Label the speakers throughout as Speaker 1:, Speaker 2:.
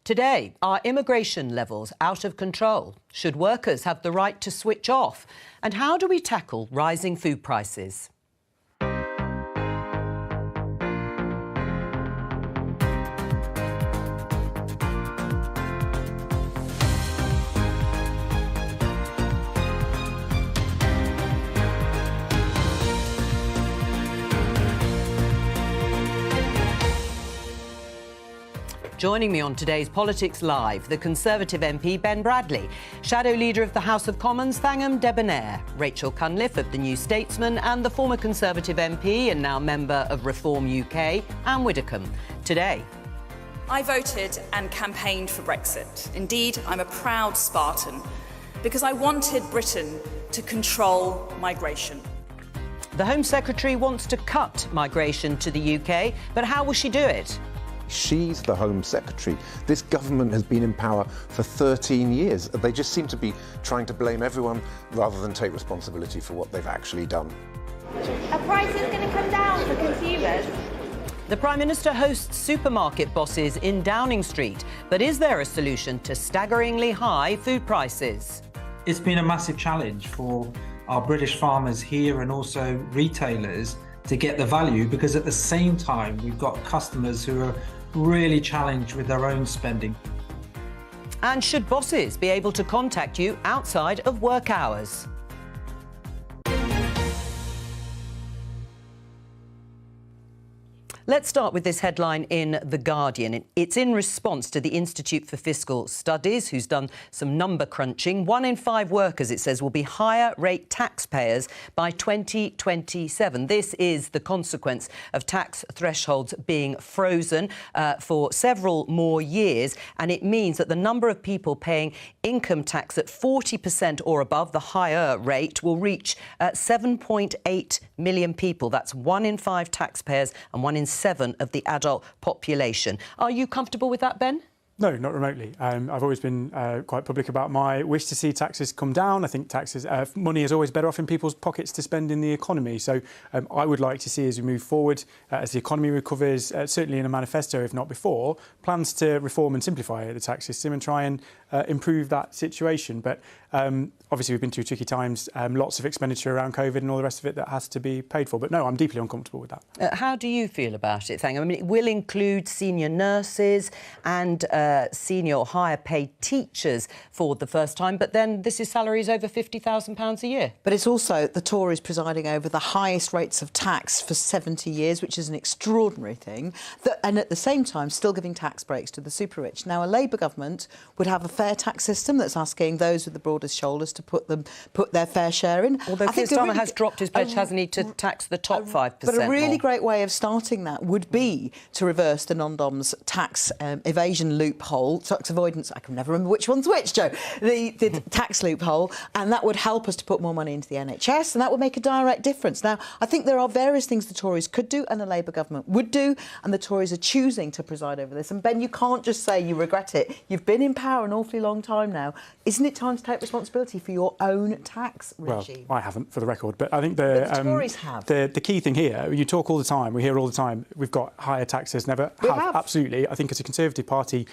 Speaker 1: Today, are immigration levels out of control? Should workers have the right to switch off? And how do we tackle rising food prices? Joining me on today's Politics Live, the Conservative MP Ben Bradley, Shadow Leader of the House of Commons Thangam Debonair, Rachel Cunliffe of the New Statesman and the former Conservative MP and now member of Reform UK, Anne Widdecombe. Today,
Speaker 2: I voted and campaigned for Brexit. Indeed, I'm a proud Spartan because I wanted Britain to control migration.
Speaker 1: The Home Secretary wants to cut migration to the UK, but how will she do it?
Speaker 3: She's the Home Secretary. This government has been in power for 13 years. They just seem to be trying to blame everyone rather than take responsibility for what they've actually done.
Speaker 4: Are prices going to come down for consumers?
Speaker 1: The Prime Minister hosts supermarket bosses in Downing Street, but is there a solution to staggeringly high food prices?
Speaker 5: It's been a massive challenge for our British farmers here and also retailers to get the value, because at the same time we've got customers who are really challenged with their own spending.
Speaker 1: And should bosses be able to contact you outside of work hours? Let's start with this headline in The Guardian. It's in response to the Institute for Fiscal Studies, who's done some number crunching. 1 in 5 workers, it says, will be higher rate taxpayers by 2027. This is the consequence of tax thresholds being frozen for several more years. And it means that the number of people paying income tax at 40% or above, the higher rate, will reach 7.8 million people. That's 1 in 5 taxpayers and 1 in 7 of the adult population. Are you comfortable with that, Ben?
Speaker 6: No, not remotely. I've always been quite public about my wish to see taxes come down. I think taxes, money is always better off in people's pockets to spend in the economy. So I would like to see, as we move forward, as the economy recovers, certainly in a manifesto, if not before, plans to reform and simplify the tax system and try and improve that situation. But obviously, we've been through tricky times, lots of expenditure around COVID and all the rest of it that has to be paid for. But no, I'm deeply uncomfortable with that.
Speaker 1: How do you feel about it, Thang? I mean, it will include senior nurses and senior or higher paid teachers for the first time, but then this is salaries over £50,000 a year.
Speaker 7: But it's also the Tories presiding over the highest rates of tax for 70 years, which is an extraordinary thing, and at the same time still giving tax breaks to the super rich. Now, a Labour government would have a fair tax system that's asking those with the broadest shoulders to put their fair share in.
Speaker 1: Although Keir Starmer has dropped his pledge, hasn't he, to tax the top 5%.
Speaker 7: But a really great way of starting that would be to reverse the non-doms tax evasion loophole, tax avoidance, I can never remember which one's which, Joe, the tax loophole, and that would help us to put more money into the NHS, and that would make a direct difference. Now, I think there are various things the Tories could do and the Labour government would do, and the Tories are choosing to preside over this. And Ben, you can't just say you regret it. You've been in power an awfully long time now. Isn't it time to take responsibility for your own tax regime?
Speaker 6: Well, I haven't, for the record, but I think
Speaker 7: the Tories have.
Speaker 6: The key thing here, you talk all the time, we hear all the time, we've got higher taxes, never have. Absolutely. I think as a Conservative Party,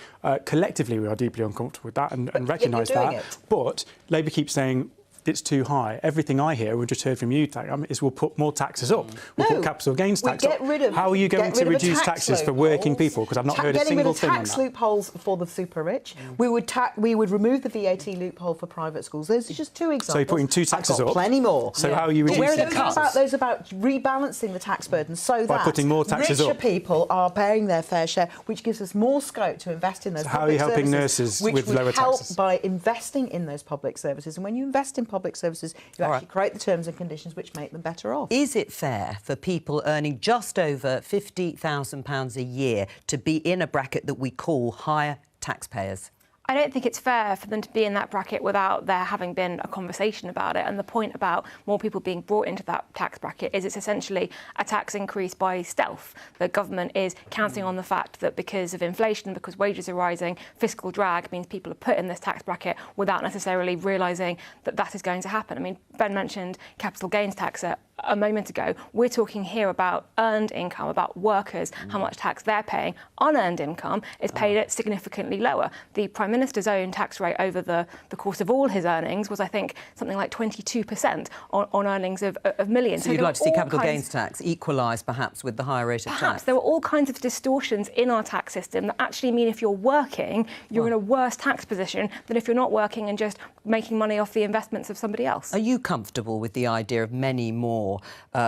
Speaker 6: collectively we are deeply uncomfortable with that and recognise that. But Labour keeps saying it's too high. Everything I hear, we just heard from you, is we'll put more taxes up. We'll put capital gains tax up. How are you going to reduce taxes for working people? Because I've not heard a single thing on that.
Speaker 7: Tax loopholes for the super rich. We would remove the VAT loophole for private schools. Those are just 2 examples.
Speaker 6: So you're putting 2 taxes up.
Speaker 7: Plenty more.
Speaker 6: So how are you reducing
Speaker 7: the cuts? Those are about rebalancing the tax burden so
Speaker 6: by
Speaker 7: that
Speaker 6: putting more taxes
Speaker 7: richer people are paying their fair share, which gives us more scope to invest in those public services.
Speaker 6: How are you helping nurses with lower taxes?
Speaker 7: Help by investing in those public services. And when you invest in public services, you actually create the terms and conditions which make them better off.
Speaker 1: Is it fair for people earning just over £50,000 a year to be in a bracket that we call higher taxpayers?
Speaker 8: I don't think it's fair for them to be in that bracket without there having been a conversation about it. And the point about more people being brought into that tax bracket is it's essentially a tax increase by stealth. The government is counting on the fact that because of inflation, because wages are rising, fiscal drag means people are put in this tax bracket without necessarily realising that that is going to happen. I mean, Ben mentioned capital gains tax a moment ago. We're talking here about earned income, about workers, how much tax they're paying. Unearned income is paid at significantly lower. The Prime Minister's own tax rate over the course of all his earnings was, I think, something like 22% on earnings of millions.
Speaker 1: So you'd like to see capital gains tax equalised perhaps with the higher rate of tax?
Speaker 8: Perhaps. There were all kinds of distortions in our tax system that actually mean if you're working, you're in a worse tax position than if you're not working and just making money off the investments of somebody else.
Speaker 1: Are you comfortable with the idea of many more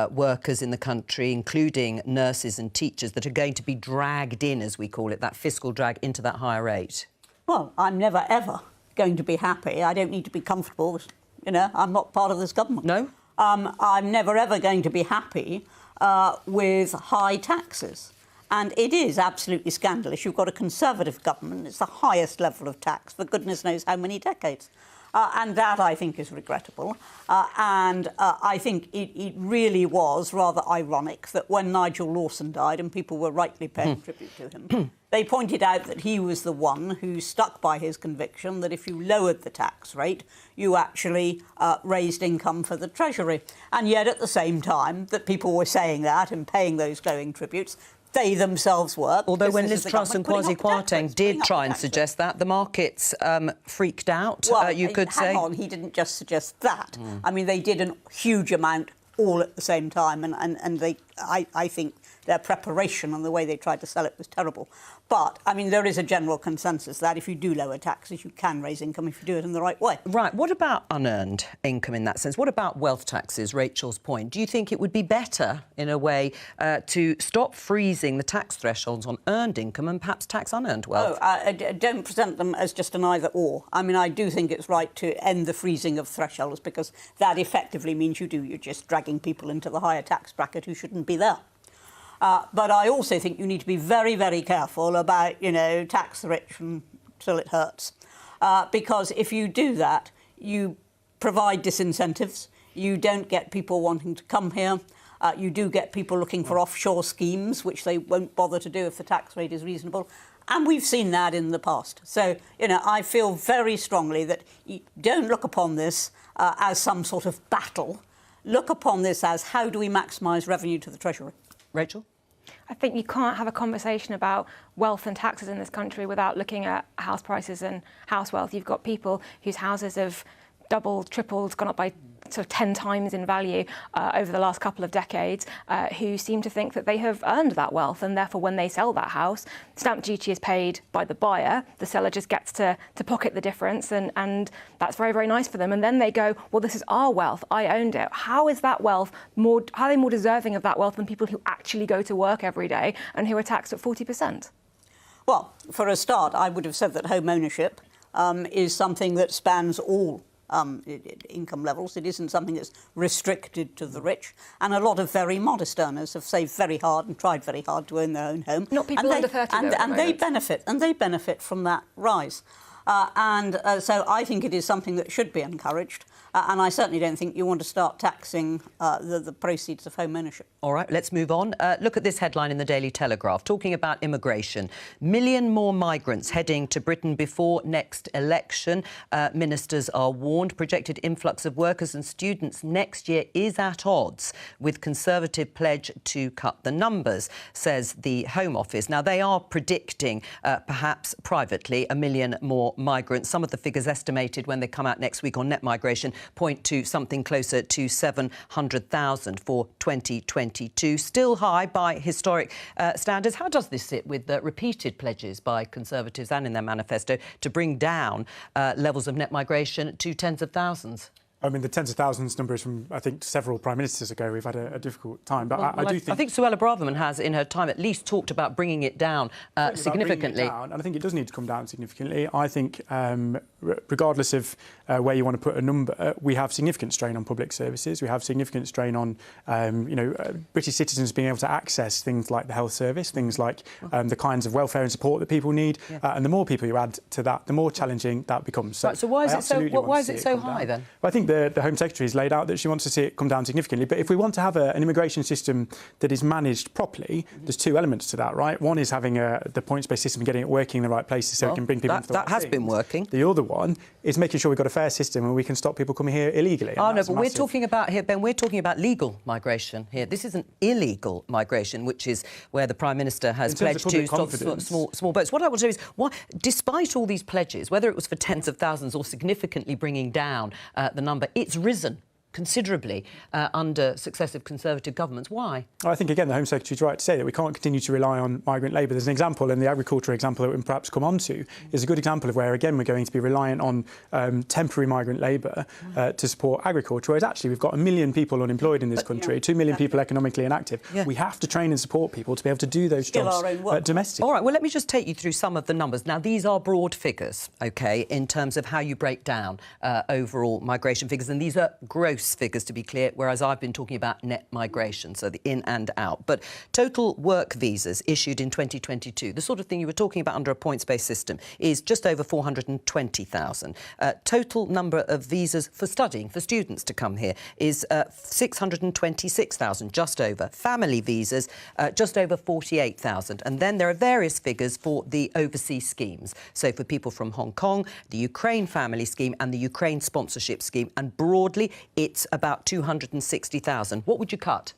Speaker 1: workers in the country, including nurses and teachers, that are going to be dragged in, as we call it, that fiscal drag, into that higher rate?
Speaker 9: Well, I'm never, ever going to be happy. I don't need to be comfortable. You know, I'm not part of this government.
Speaker 1: No?
Speaker 9: I'm never, ever going to be happy with high taxes. And it is absolutely scandalous. You've got a Conservative government. It's the highest level of tax for goodness knows how many decades. And that, I think, is regrettable. I think it really was rather ironic that when Nigel Lawson died, and people were rightly paying tribute to him, they pointed out that he was the one who stuck by his conviction that if you lowered the tax rate, you actually raised income for the Treasury. And yet, at the same time that people were saying that and paying those glowing tributes, they themselves were.
Speaker 1: Although when Liz Truss and Kwasi Kwarteng did try and suggest that, the markets freaked out,
Speaker 9: well,
Speaker 1: you could say.
Speaker 9: Hang on, he didn't just suggest that. I mean, they did a huge amount all at the same time, and I think their preparation and the way they tried to sell it was terrible. But, I mean, there is a general consensus that if you do lower taxes, you can raise income if you do it in the right way.
Speaker 1: Right. What about unearned income in that sense? What about wealth taxes, Rachel's point? Do you think it would be better, in a way, to stop freezing the tax thresholds on earned income and perhaps tax unearned wealth?
Speaker 9: I don't present them as just an either-or. I mean, I do think it's right to end the freezing of thresholds because that effectively means you're just dragging people into the higher tax bracket who shouldn't be there. But I also think you need to be very, very careful about, tax the rich until it hurts. Because if you do that, you provide disincentives. You don't get people wanting to come here. You do get people looking for offshore schemes, which they won't bother to do if the tax rate is reasonable. And we've seen that in the past. So, I feel very strongly that you don't look upon this as some sort of battle. Look upon this as how do we maximise revenue to the Treasury.
Speaker 1: Rachel?
Speaker 8: I think you can't have a conversation about wealth and taxes in this country without looking at house prices and house wealth. You've got people whose houses have doubled, tripled, gone up by sort of 10 times in value over the last couple of decades, who seem to think that they have earned that wealth, and therefore when they sell that house, stamp duty is paid by the buyer, the seller just gets to pocket the difference, and that's very, very nice for them. And then they go, well, this is our wealth, I owned it. How is that wealth how are they more deserving of that wealth than people who actually go to work every day and who are taxed at 40%?
Speaker 9: Well, for a start, I would have said that home ownership is something that spans all income levels. It isn't something that's restricted to the rich. And a lot of very modest earners have saved very hard and tried very hard to own their own home.
Speaker 8: Not people under 30,
Speaker 9: and they benefit from that rise. So I think it is something that should be encouraged. And I certainly don't think you want to start taxing the proceeds of home ownership.
Speaker 1: All right, let's move on. Look at this headline in the Daily Telegraph, talking about immigration. Million more migrants heading to Britain before next election. Ministers are warned. Projected influx of workers and students next year is at odds with Conservative pledge to cut the numbers, says the Home Office. Now, they are predicting, perhaps privately, 1 million more migrants. Some of the figures estimated when they come out next week on net migration point to something closer to 700,000 for 2022. Still high by historic standards. How does this sit with the repeated pledges by Conservatives and in their manifesto to bring down levels of net migration to tens of thousands?
Speaker 6: I mean, the tens of thousands number is from, I think, several prime ministers ago. We've had a difficult time. But I do think...
Speaker 1: I think Suella Braverman has, in her time, at least talked about bringing it down significantly.
Speaker 6: And I think it does need to come down significantly. I think, regardless of where you want to put a number, we have significant strain on public services. We have significant strain on, British citizens being able to access things like the health service, things like the kinds of welfare and support that people need. And the more people you add to that, the more challenging that becomes.
Speaker 1: So why is it so high, then?
Speaker 6: Well, I think the Home Secretary has laid out that she wants to see it come down significantly. But if we want to have an immigration system that is managed properly, there's two elements to that, right? One is having the points-based system, getting it working in the right places so it can bring people into the right
Speaker 1: That has been working.
Speaker 6: The other one is making sure we've got a fair system and we can stop people coming here illegally.
Speaker 1: Oh, no, but we're talking about here, Ben, we're talking about legal migration here. This isn't illegal migration, which is where the Prime Minister has pledged to stop small boats. What I want to say is, despite all these pledges, whether it was for tens of thousands or significantly bringing down the number, it's risen considerably under successive Conservative governments. Why?
Speaker 6: I think, again, the Home Secretary's right to say that we can't continue to rely on migrant labour. There's an example, and the agriculture example that we'll perhaps come on to is a good example of where, again, we're going to be reliant on temporary migrant labour to support agriculture, whereas actually we've got 1 million people unemployed in this country, 2 million people economically inactive. We have to train and support people to be able to do those jobs domestically.
Speaker 1: All right, well, let me just take you through some of the numbers. Now, these are broad figures, OK, in terms of how you break down overall migration figures, and these are gross figures, to be clear, whereas I've been talking about net migration, so the in and out. But total work visas issued in 2022, the sort of thing you were talking about under a points-based system, is just over 420,000. Total number of visas for studying, for students to come here, is 626,000, just over. Family visas, just over 48,000. And then there are various figures for the overseas schemes. So for people from Hong Kong, the Ukraine family scheme and the Ukraine sponsorship scheme. And broadly, it's about 260,000. What would you cut?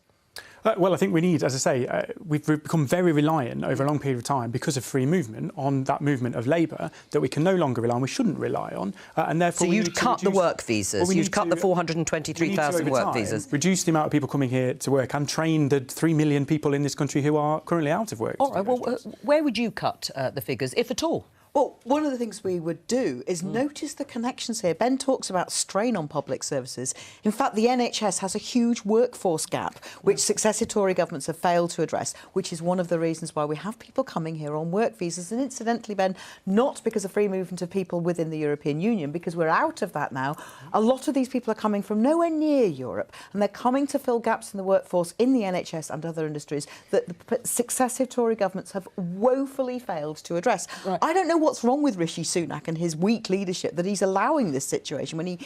Speaker 6: Well, I think we need, as I say, we've become very reliant over a long period of time because of free movement on that movement of labour that we can no longer rely on, we shouldn't rely on. And therefore,
Speaker 1: so you'd cut the work visas, you'd cut the 423,000 work visas.
Speaker 6: Reduce the amount of people coming here to work and train the 3 million people in this country who are currently out of work.
Speaker 1: All right, well, where would you cut the figures, if at all?
Speaker 7: Well, one of the things we would do is notice the connections here. Ben talks about strain on public services. In fact, the NHS has a huge workforce gap, which successive Tory governments have failed to address, which is one of the reasons why we have people coming here on work visas. And incidentally, Ben, not because of free movement of people within the European Union, because we're out of that now. A lot of these people are coming from nowhere near Europe, and they're coming to fill gaps in the workforce in the NHS and other industries that the successive Tory governments have woefully failed to address. Right. I don't know what's wrong with Rishi Sunak and his weak leadership that he's allowing this situation when he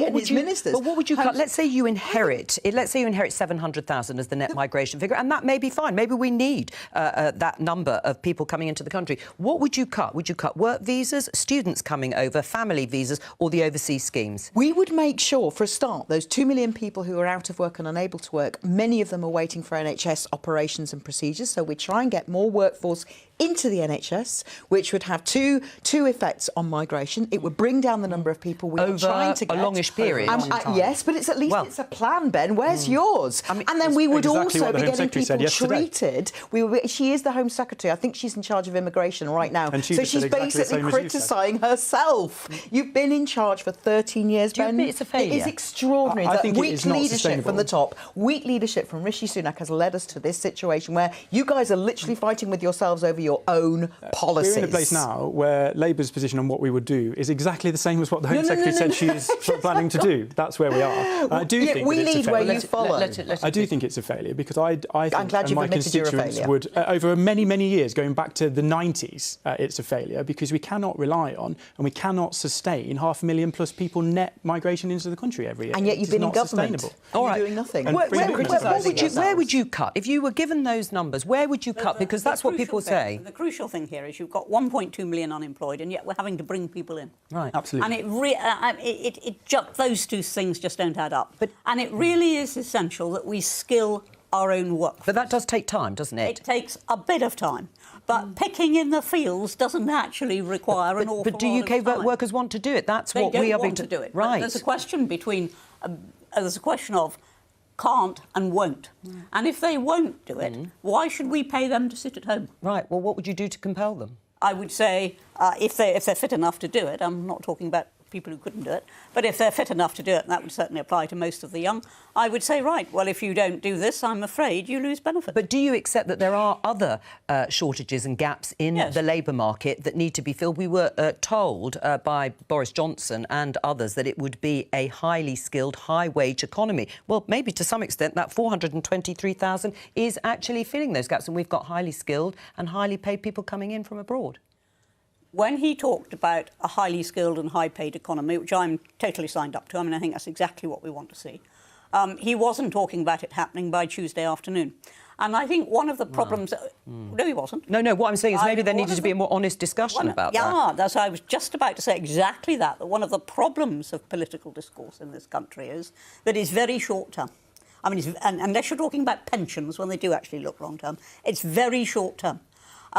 Speaker 7: and his ministers...
Speaker 1: But what would you cut? Let's say you inherit 700,000 as the net migration figure, and that may be fine. Maybe we need that number of people coming into the country. What would you cut? Would you cut work visas, students coming over, family visas, or the overseas schemes?
Speaker 7: We would make sure, for a start, those 2 million people who are out of work and unable to work, many of them are waiting for NHS operations and procedures, so we try and get more workforce into the NHS, which would have two effects on migration. It would bring down the number of people we are trying to get.
Speaker 1: A longish period.
Speaker 7: Yes, but it's at least it's a plan, Ben. Where's yours? I mean, and then we would also be getting people treated. She is the Home Secretary. I think she's in charge of immigration right now.
Speaker 6: And
Speaker 7: so she's basically criticising herself. You've been in charge for 13 years, Ben.
Speaker 1: Do you admit it's a failure?
Speaker 7: It is extraordinary
Speaker 6: I
Speaker 7: that
Speaker 6: think
Speaker 7: weak leadership from the top, weak leadership from Rishi Sunak has led us to this situation where you guys are literally fighting with yourselves over your own policies.
Speaker 6: We're in a place now where Labour's position on what we would do is exactly the same as what the Home Secretary said she is planning to do. That's where we are. I do think
Speaker 7: we lead where you follow.
Speaker 6: I do think it's a failure because I think
Speaker 7: I'm glad
Speaker 6: and my constituents would, over many, many years, going back to the 90s, it's a failure because we cannot rely on and we cannot sustain 500,000 plus people net migration into the country every year.
Speaker 7: And yet you've been in government.
Speaker 1: All right.
Speaker 7: Doing nothing.
Speaker 1: Where would you cut? If you were given those numbers, where would you cut? Because that's what people say.
Speaker 9: The crucial thing here is you've got 1.2 million unemployed, and yet we're having to bring people in.
Speaker 1: Right,
Speaker 6: absolutely.
Speaker 9: And those two things just don't add up. And it really is essential that we skill our own work.
Speaker 1: But that does take time, doesn't it?
Speaker 9: It takes a bit of time. But picking in the fields doesn't actually require an awful lot of time.
Speaker 1: But do UK workers want to do it? That's what we are
Speaker 9: being to do it.
Speaker 1: Right.
Speaker 9: There's a question between... there's a question of can't and won't. And if they won't do it, why should we pay them to sit at home?
Speaker 1: Right. Well, what would you do to compel them?
Speaker 9: I would say if they're fit enough to do it. I'm not talking about people who couldn't do it. But if they're fit enough to do it, and that would certainly apply to most of the young, I would say, right, well, if you don't do this, I'm afraid you lose benefit.
Speaker 1: But do you accept that there are other shortages and gaps in the labour market that need to be filled? We were told by Boris Johnson and others that it would be a highly skilled, high-wage economy. Well, maybe to some extent that 423,000 is actually filling those gaps, and we've got highly skilled and highly paid people coming in from abroad.
Speaker 9: When he talked about a highly skilled and high-paid economy, which I'm totally signed up to, I mean, I think that's exactly what we want to see, he wasn't talking about it happening by Tuesday afternoon. And I think one of the problems... No, he wasn't.
Speaker 1: No, what I'm saying is maybe there needed to be a more honest discussion about that.
Speaker 9: Yeah, that's I was just about to say exactly that one of the problems of political discourse in this country is that it's very short-term. I mean, unless you're talking about pensions, when they do actually look long-term, it's very short-term.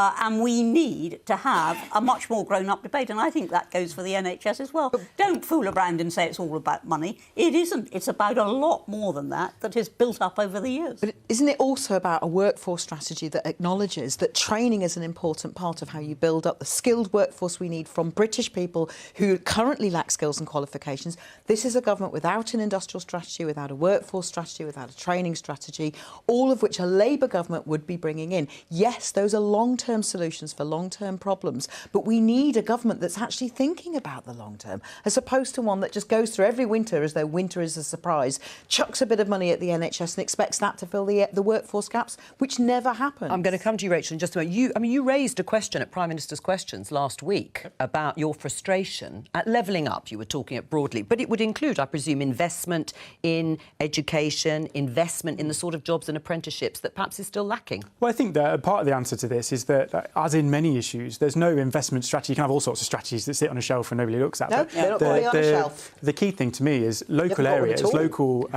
Speaker 9: And we need to have a much more grown-up debate, and I think that goes for the NHS as well. Don't fool around and say it's all about money. It isn't. It's about a lot more than that has built up over the years.
Speaker 7: But isn't it also about a workforce strategy that acknowledges that training is an important part of how you build up the skilled workforce we need from British people who currently lack skills and qualifications? This is a government without an industrial strategy, without a workforce strategy, without a training strategy, all of which a Labour government would be bringing in. Yes, those are long-term solutions for long-term problems, but we need a government that's actually thinking about the long term, as opposed to one that just goes through every winter as though winter is a surprise, chucks a bit of money at the NHS and expects that to fill the workforce gaps, which never happens.
Speaker 1: I'm going to come to you, Rachel, in just a moment. You raised a question at Prime Minister's Questions last week about your frustration at levelling up. You were talking it broadly, but it would include, I presume, investment in education, investment in the sort of jobs and apprenticeships that perhaps is still lacking.
Speaker 6: Well, I think that part of the answer to this is that, as in many issues, there's no investment strategy. You can have all sorts of strategies that sit on a shelf and nobody looks at.
Speaker 7: No, they're not really on a shelf.
Speaker 6: The key thing to me is local areas, local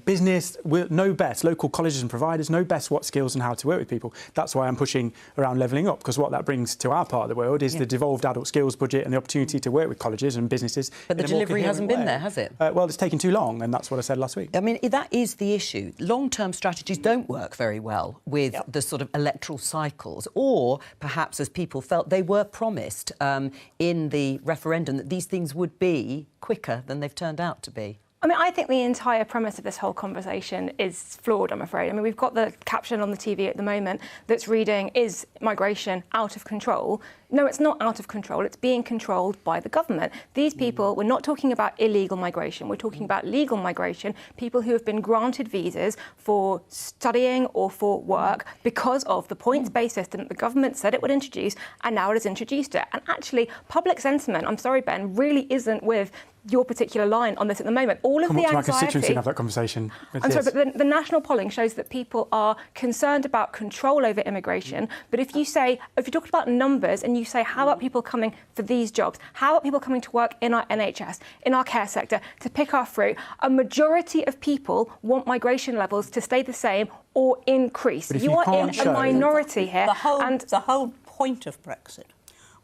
Speaker 6: business will know best, local colleges and providers know best what skills and how to work with people. That's why I'm pushing around levelling up, because what that brings to our part of the world is the devolved adult skills budget and the opportunity to work with colleges and businesses.
Speaker 1: But the delivery hasn't been there, has it?
Speaker 6: Well, it's taken too long, and that's what I said last week.
Speaker 1: I mean, that is the issue. Long-term strategies don't work very well with the sort of electoral cycles, or perhaps, as people felt, they were promised in the referendum that these things would be quicker than they've turned out to be.
Speaker 8: I mean, I think the entire premise of this whole conversation is flawed, I'm afraid. I mean, we've got the caption on the TV at the moment that's reading, is migration out of control? No, it's not out of control. It's being controlled by the government. These people, we're not talking about illegal migration. We're talking about legal migration, people who have been granted visas for studying or for work because of the points-based system that the government said it would introduce, and now it has introduced it. And actually, public sentiment, I'm sorry, Ben, really isn't with your particular line on this at the moment. All of the anxiety...
Speaker 6: Come up to my constituency and have that conversation.
Speaker 8: I'm sorry, but the national polling shows that people are concerned about control over immigration. But if you talk about numbers and you say, how about people coming for these jobs? How about people coming to work in our NHS, in our care sector, to pick our fruit? A majority of people want migration levels to stay the same or increase. You are in a minority here.
Speaker 9: The whole point of Brexit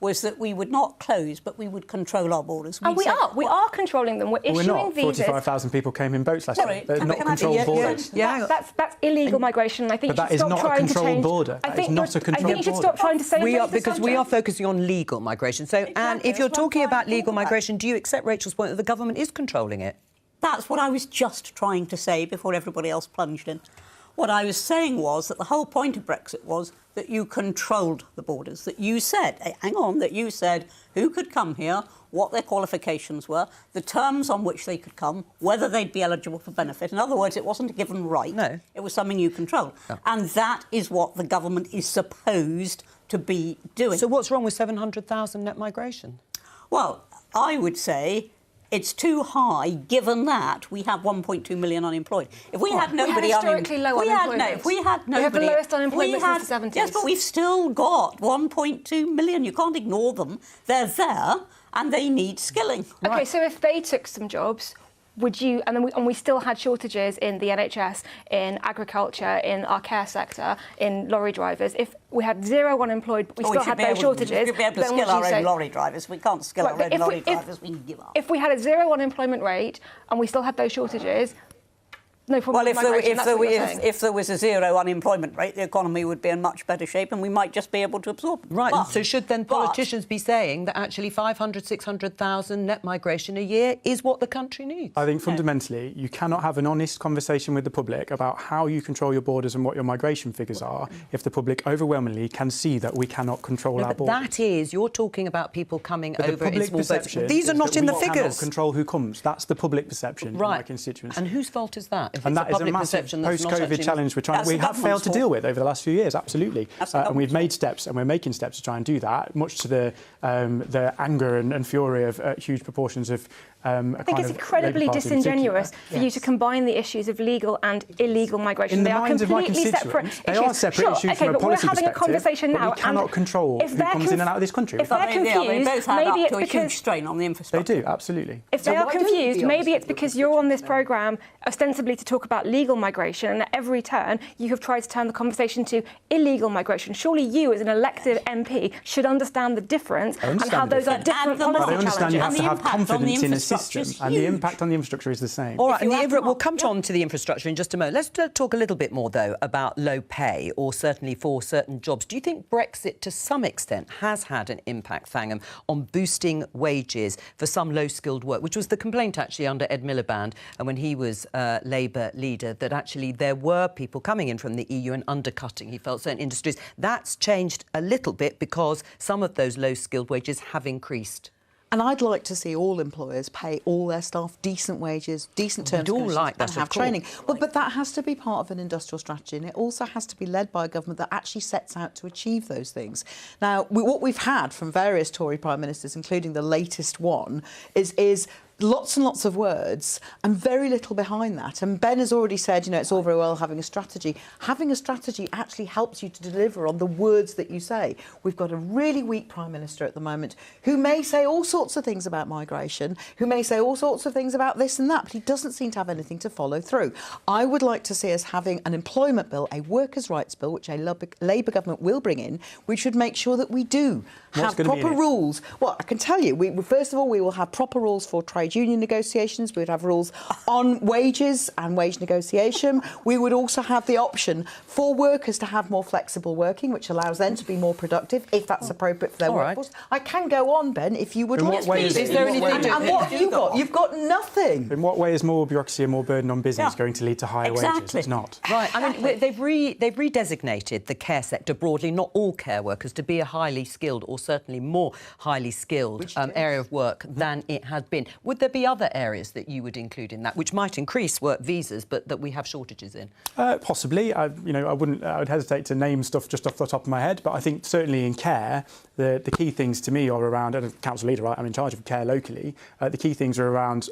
Speaker 9: was that we would not close, but we would control our borders.
Speaker 8: We are controlling them. We're issuing visas.
Speaker 6: 45,000 people came in boats last year. They're not controlled borders.
Speaker 8: That's illegal migration, and I think
Speaker 6: that is not a controlled border. That is not a controlled border.
Speaker 8: I think you should stop trying to say
Speaker 1: because we are focusing on legal migration. So, Anne, if you're talking about legal migration, do you accept Rachel's point that the government is controlling it?
Speaker 9: That's what I was just trying to say before everybody else plunged in. What I was saying was that the whole point of Brexit was that you controlled the borders, that you said, that you said who could come here, what their qualifications were, the terms on which they could come, whether they'd be eligible for benefit. In other words, it wasn't a given right.
Speaker 1: No.
Speaker 9: It was something you controlled. No. And that is what the government is supposed to be doing.
Speaker 1: So what's wrong with 700,000 net migration?
Speaker 9: Well, I would say it's too high, given that we have 1.2 million unemployed. If we had nobody
Speaker 8: historically low unemployment.
Speaker 9: We have the lowest unemployment since the 70s. Yes, but we've still got 1.2 million. You can't ignore them. They're there, and they need skilling.
Speaker 8: OK, so if they took some jobs, would you... And we still had shortages in the NHS, in agriculture, in our care sector, in lorry drivers. If we had zero unemployed, but we still had those shortages...
Speaker 9: We'd be able to skill our own lorry drivers. We can't skill our own lorry drivers. We can give up.
Speaker 8: If we had a zero unemployment rate and we still had those shortages, no problem with migration.
Speaker 9: If there was a zero unemployment rate, the economy would be in much better shape and we might just be able to absorb them.
Speaker 1: Right, so should then politicians be saying that actually 500, 600,000 net migration a year is what the country needs?
Speaker 6: I think fundamentally you cannot have an honest conversation with the public about how you control your borders and what your migration figures are if the public overwhelmingly can see that we cannot control our borders.
Speaker 1: That is, you're talking about people coming
Speaker 6: but
Speaker 1: over
Speaker 6: the public
Speaker 1: in small boats.
Speaker 6: perception
Speaker 1: These are not in the
Speaker 6: we cannot
Speaker 1: figures.
Speaker 6: Control who comes. That's the public perception in my constituency.
Speaker 1: And whose fault is that? If
Speaker 6: And
Speaker 1: it's
Speaker 6: that is a massive post-COVID challenge we have failed to deal with over the last few years, absolutely. And we've made steps and we're making steps to try and do that, much to the anger and fury of huge proportions of
Speaker 8: I think it's incredibly disingenuous for you to combine the issues of legal and illegal migration.
Speaker 6: They are completely separate issues. They are separate issues from a policy perspective. But we're having a conversation now. We cannot control who comes in and out of this country.
Speaker 8: If they're confused,
Speaker 9: they both add
Speaker 8: maybe
Speaker 9: up to
Speaker 8: it's
Speaker 9: a huge strain on the infrastructure.
Speaker 6: They do, absolutely.
Speaker 8: If they are confused, maybe it's because you're on this programme ostensibly to talk about legal migration, and at every turn you have tried to turn the conversation to illegal migration. Surely you, as an elected MP, should understand the difference and how those are different policy challenges.
Speaker 6: I understand you have to have confidence in a system, and the impact on the infrastructure is the same.
Speaker 1: All right, and we'll come on to the infrastructure in just a moment. Let's talk a little bit more, though, about low pay, or certainly for certain jobs. Do you think Brexit, to some extent, has had an impact, Thangham, on boosting wages for some low-skilled work, which was the complaint, actually, under Ed Miliband, and when he was Labour leader, that actually there were people coming in from the EU and undercutting, he felt, certain industries. That's changed a little bit because some of those low-skilled wages have increased.
Speaker 7: And I'd like to see all employers pay all their staff decent wages, decent terms and conditions, and have training. But that has to be part of an industrial strategy, and it also has to be led by a government that actually sets out to achieve those things. Now, what we've had from various Tory Prime Ministers, including the latest one, is lots and lots of words and very little behind that. And Ben has already said, it's all very well having a strategy. Having a strategy actually helps you to deliver on the words that you say. We've got a really weak Prime Minister at the moment who may say all sorts of things about migration, who may say all sorts of things about this and that, but he doesn't seem to have anything to follow through. I would like to see us having an employment bill, a workers' rights bill, which a Labour government will bring in, which should make sure that we do have proper rules. Well, I can tell you, first of all, we will have proper rules for trade union negotiations. We would have rules on wages and wage negotiation. We would also have the option for workers to have more flexible working, which allows them to be more productive, if that's appropriate for their workforce. I can go on, Ben, if you would like.
Speaker 1: Is there anything?
Speaker 7: And what have you got? You've got nothing.
Speaker 6: In what way is more bureaucracy and more burden on business going to lead to higher wages? It's not.
Speaker 1: Right. I mean, they've redesignated the care sector broadly, not all care workers, to be a highly skilled, or certainly more highly skilled area of work than it had been. Would there be other areas that you would include in that, which might increase work visas, but that we have shortages in?
Speaker 6: Possibly. I would hesitate to name stuff just off the top of my head, but I think certainly in care, the key things to me are around, and as council leader, I'm in charge of care locally, the key things are around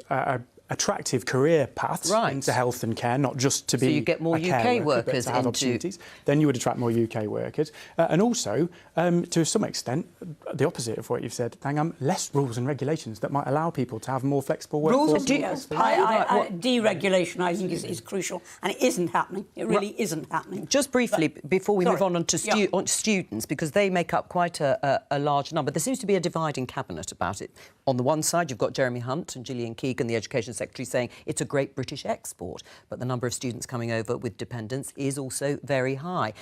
Speaker 6: attractive career paths into health and care, not just to be
Speaker 1: so you get more UK workers
Speaker 6: to have opportunities. Then you would attract more UK workers, and also to some extent the opposite of what you've said, Thangham, less rules and regulations that might allow people to have more flexible workforce.
Speaker 9: Deregulation, I think, is crucial, and it isn't happening. It really isn't happening.
Speaker 1: Just briefly, before we move on to students, because they make up quite a large number, there seems to be a divide in Cabinet about it. On the one side, you've got Jeremy Hunt and Gillian Keegan, the Education Secretary, saying it's a great British export, but the number of students coming over with dependents is also very high.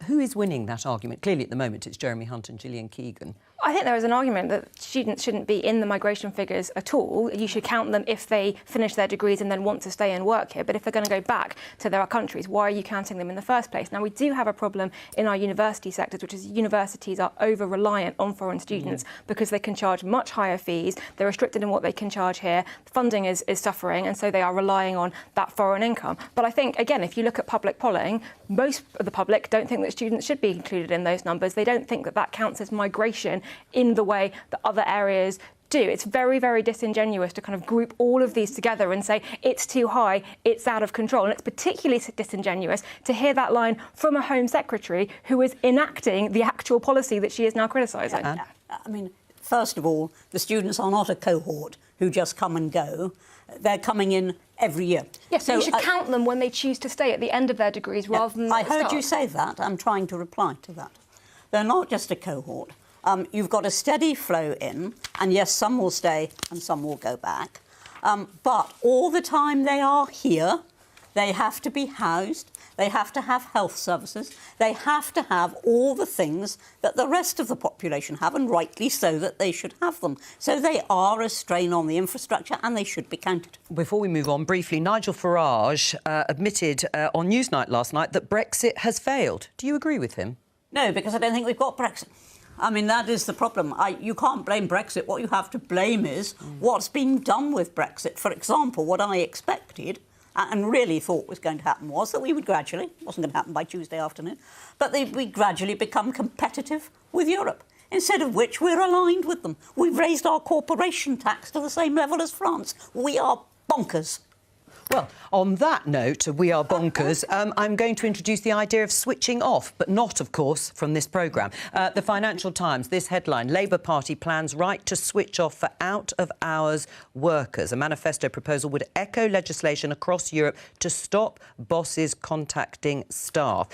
Speaker 1: Who is winning that argument? Clearly, at the moment, it's Jeremy Hunt and Gillian Keegan.
Speaker 8: I think there is an argument that students shouldn't be in the migration figures at all. You should count them if they finish their degrees and then want to stay and work here. But if they're going to go back to their countries, why are you counting them in the first place? Now, we do have a problem in our university sectors, which is universities are over-reliant on foreign students because they can charge much higher fees. They're restricted in what they can charge here. Funding is suffering, and so they are relying on that foreign income. But I think, again, if you look at public polling, most of the public don't think that students should be included in those numbers. They don't think that that counts as migration in the way that other areas do. It's very, very disingenuous to kind of group all of these together and say it's too high, it's out of control. And it's particularly disingenuous to hear that line from a Home Secretary who is enacting the actual policy that she is now criticising.
Speaker 9: I mean, first of all, the students are not a cohort who just come and go. They're coming in every year.
Speaker 8: Yes, so you should count them when they choose to stay at the end of their degrees rather than
Speaker 9: I heard you say that. I'm trying to reply to that. They're not just a cohort. You've got a steady flow in, and yes, some will stay and some will go back. But all the time they are here, They have to be housed. They have to have health services. They have to have all the things that the rest of the population have, and rightly so that they should have them. So they are a strain on the infrastructure and they should be counted.
Speaker 1: Before we move on, briefly, Nigel Farage admitted on Newsnight last night that Brexit has failed. Do you agree with him?
Speaker 9: No, because I don't think we've got Brexit. I mean, that is the problem. You can't blame Brexit. What you have to blame is what's been done with Brexit. For example, what I expected and really thought was going to happen was that we would gradually, it wasn't going to happen by Tuesday afternoon, but we gradually become competitive with Europe, instead of which we're aligned with them. We've raised our corporation tax to the same level as France. We are bonkers.
Speaker 1: Well, on that note, we are bonkers. I'm going to introduce the idea of switching off, but not, of course, from this programme. The Financial Times, this headline, Labour Party plans right to switch off for out-of-hours workers. A manifesto proposal would echo legislation across Europe to stop bosses contacting staff.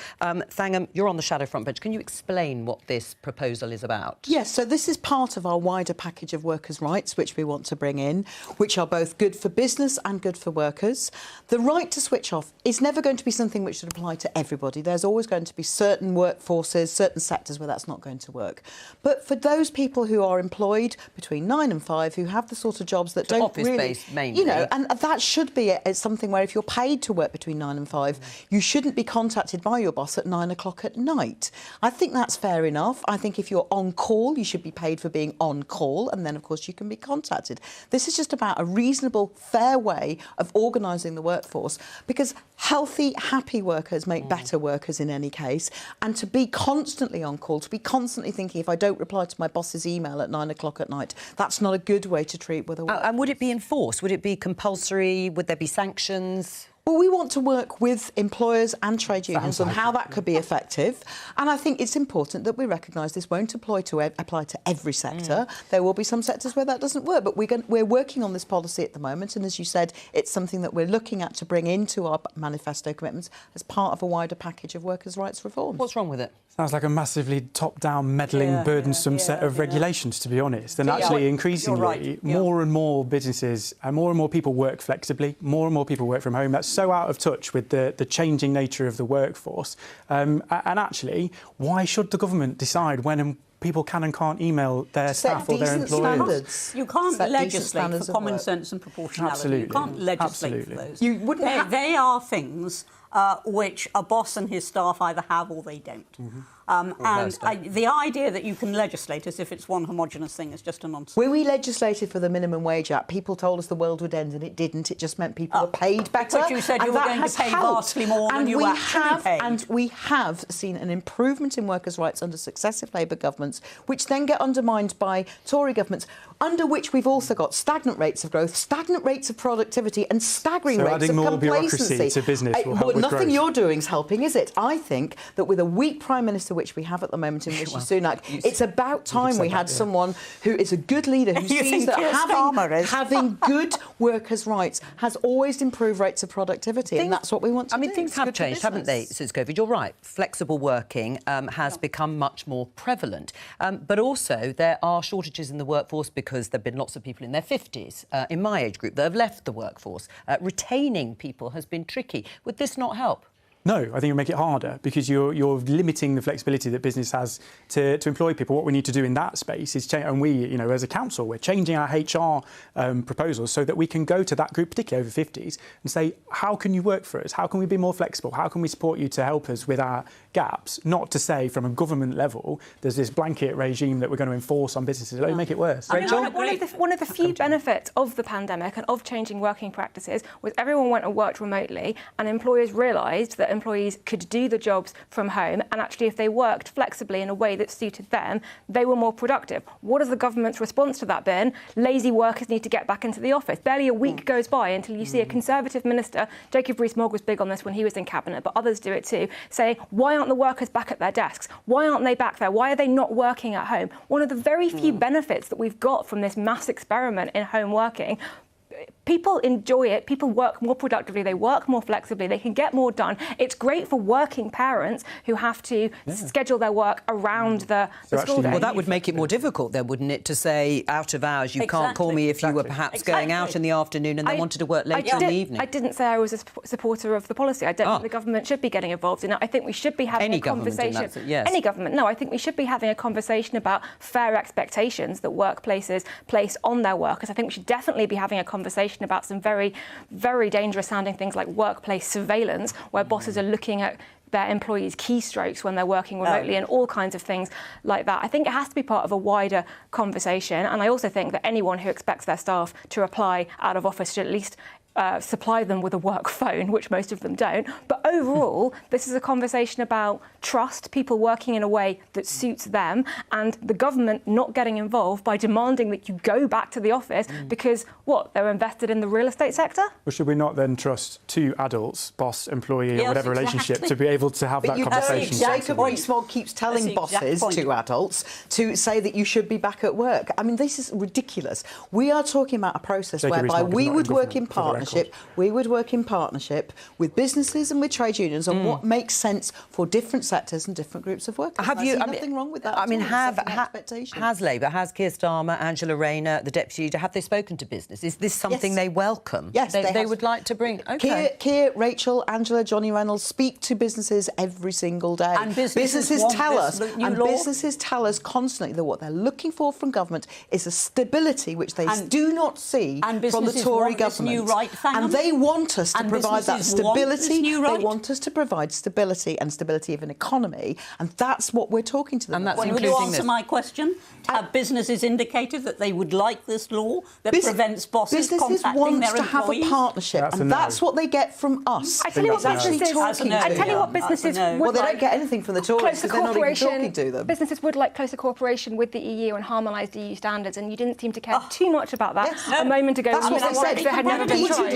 Speaker 1: Thangham, you're on the Shadow Front Bench. Can you explain what this proposal is about?
Speaker 7: Yes, so this is part of our wider package of workers' rights, which we want to bring in, which are both good for business and good for workers. The right to switch off is never going to be something which should apply to everybody. There's always going to be certain workforces, certain sectors where that's not going to work. But for those people who are employed between 9 and 5, who have the sort of jobs that don't really...
Speaker 1: office-based, mainly.
Speaker 7: You know, and that should be it's something where if you're paid to work between 9 and 5, you shouldn't be contacted by your boss at 9 o'clock at night. I think that's fair enough. I think if you're on call, you should be paid for being on call, and then, of course, you can be contacted. This is just about a reasonable, fair way of organising the workforce, because healthy, happy workers make better workers in any case, and to be constantly on call, to be constantly thinking if I don't reply to my boss's email at 9 o'clock at night, that's not a good way to treat with a workforce.
Speaker 1: And would it be enforced? Would it be compulsory? Would there be sanctions?
Speaker 7: Well, we want to work with employers and trade unions on how that could be effective. And I think it's important that we recognise this won't apply to every sector. There will be some sectors where that doesn't work. But we're working on this policy at the moment. And as you said, it's something that we're looking at to bring into our manifesto commitments as part of a wider package of workers' rights reforms.
Speaker 1: What's wrong with it?
Speaker 6: Sounds like a massively top-down, meddling, burdensome set of regulations, to be honest. And actually, increasingly, more and more businesses and more people work flexibly, more and more people work from home. That's so out of touch with the changing nature of the workforce. And actually, why should the government decide when people can and can't email their staff or their employers?
Speaker 7: Standards.
Speaker 9: You can't legislate for common sense and proportionality.
Speaker 6: Absolutely.
Speaker 9: You can't legislate for those.
Speaker 7: You wouldn't
Speaker 9: they are things which a boss and his staff either have or they don't. The idea that you can legislate as if it's one homogenous thing is just a nonsense.
Speaker 7: When we legislated for the Minimum Wage Act, people told us the world would end, and it didn't. It just meant people were paid better.
Speaker 9: But you said you were going to pay vastly more than you actually paid.
Speaker 7: And we have seen an improvement in workers' rights under successive Labour governments, which then get undermined by Tory governments, under which we've also got stagnant rates of growth, stagnant rates of productivity and staggering rates of complacency.
Speaker 6: Adding more bureaucracy to business will help with
Speaker 7: nothing
Speaker 6: growth.
Speaker 7: you're doing is helping, is it? I think that with a weak Prime Minister, which we have at the moment in Rishi Sunak, it's about time we had someone who is a good leader, who sees that having good workers' rights has always improved rates of productivity, and that's what we want to do.
Speaker 1: I mean, things have changed, haven't they, since COVID? You're right. Flexible working has become much more prevalent. But also, there are shortages in the workforce because there have been lots of people in their 50s, in my age group, that have left the workforce. Retaining people has been tricky. Would this not help?
Speaker 6: No, I think it would make it harder because you're limiting the flexibility that business has to employ people. What we need to do in that space is change, and we, you know, as a council, we're changing our HR proposals so that we can go to that group, particularly over 50s, and say, how can you work for us? How can we be more flexible? How can we support you to help us with our gaps? Not to say from a government level, there's this blanket regime that we're going to enforce on businesses. It'll only make it worse.
Speaker 8: Rachel? One of the few benefits of the pandemic and of changing working practices was everyone went and worked remotely, and employers realised that employees could do the jobs from home, and actually if they worked flexibly in a way that suited them, they were more productive. What has the government's response to that been? Lazy workers need to get back into the office. Barely a week goes by until you see a Conservative minister, Jacob Rees-Mogg was big on this when he was in Cabinet, but others do it too, saying, why aren't the workers back at their desks? Why aren't they back there? Why are they not working at home? One of the very few benefits that we've got from this mass experiment in home working people enjoy it. People work more productively. They work more flexibly. They can get more done. It's great for working parents who have to schedule their work around the school day.
Speaker 1: Well, that would make it more difficult then, wouldn't it, to say out of hours, you can't call me if you were perhaps going out in the afternoon and then wanted to work later in the evening.
Speaker 8: I didn't say I was a supporter of the policy. I don't think the government should be getting involved in it. I think we should be having a conversation. Any government. No, I think we should be having a conversation about fair expectations that workplaces place on their workers. I think we should definitely be having a conversation about some very, very dangerous sounding things like workplace surveillance, where bosses are looking at their employees' keystrokes when they're working remotely and all kinds of things like that. I think it has to be part of a wider conversation, and I also think that anyone who expects their staff to reply out of office should at least supply them with a work phone, which most of them don't. But overall, this is a conversation about trust, people working in a way that suits them, and the government not getting involved by demanding that you go back to the office because, they're invested in the real estate sector?
Speaker 6: Well, should we not then trust two adults, boss, employee, or whatever relationship, to be able to have that conversation?
Speaker 7: Jacob Rees-Mogg keeps telling bosses, two adults, to say that you should be back at work. I mean, this is ridiculous. We are talking about a process whereby we would work in partnership. We would work in partnership with businesses and with trade unions on what makes sense for different sectors and different groups of workers.
Speaker 1: Have you?
Speaker 7: Nothing wrong with that.
Speaker 1: I mean, has Labour, has Keir Starmer, Angela Rayner, the deputy leader, have they spoken to business? Is this something they welcome?
Speaker 7: Yes,
Speaker 1: they would like to bring. Okay.
Speaker 7: Keir, Rachel, Angela, Johnny Reynolds speak to businesses every single day.
Speaker 9: And businesses
Speaker 7: tell us constantly that what they're looking for from government is a stability which they do not see from the Tory government. And they want us to provide that stability. They want us to provide stability and stability of an economy, and that's what we're talking to them about.
Speaker 9: Would you answer my question? Have businesses indicated that they would like this law that prevents bosses contacting their employees?
Speaker 7: Businesses want to have a partnership, and that's what they get from us.
Speaker 8: I tell you what businesses would
Speaker 7: Well, they don't get anything from the Tories because they're not even talking to them.
Speaker 8: Businesses would like closer cooperation with the EU and harmonised EU standards, and you didn't seem to care too much about that a moment ago.
Speaker 7: That's what I said.
Speaker 8: Had never been tried.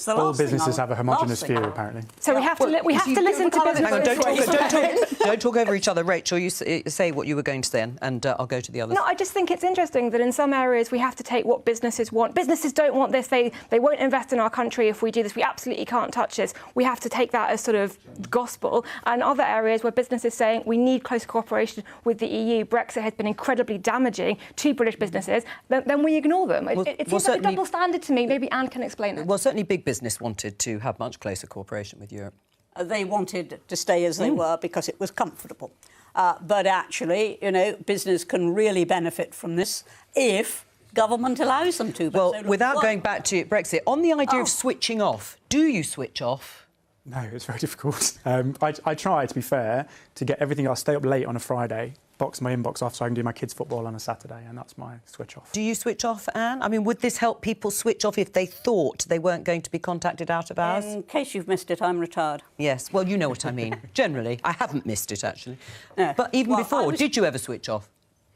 Speaker 6: All businesses have a homogenous view, apparently.
Speaker 8: So we have to listen to businesses.
Speaker 1: Don't talk over each other, Rachel. You say what you were going to say, and I'll go to the others.
Speaker 8: No, I just think it's interesting that in some areas we have to take what businesses want. Businesses don't want this. They won't invest in our country if we do this. We absolutely can't touch this. We have to take that as sort of gospel. And other areas where businesses saying we need close cooperation with the EU, Brexit has been incredibly damaging to British businesses, then we ignore them. It seems like a double standard to me. Maybe Anne can explain it.
Speaker 1: Well, certainly big business wanted to have much closer cooperation with Europe.
Speaker 9: They wanted to stay as they were because it was comfortable. But actually, business can really benefit from this if government allows them to.
Speaker 1: Well, without going back to Brexit, on the idea of switching off, do you switch off?
Speaker 6: No, it's very difficult. I try, to be fair, to get everything. I'll stay up late on a Friday, box my inbox off so I can do my kids' football on a Saturday, and that's my switch off.
Speaker 1: Do you switch off, Anne? I mean, would this help people switch off if they thought they weren't going to be contacted out of hours?
Speaker 9: In case you've missed it, I'm retired.
Speaker 1: Yes, well, you know what I mean. Generally. I haven't missed it, actually.
Speaker 9: No.
Speaker 1: But even before, did you ever switch off?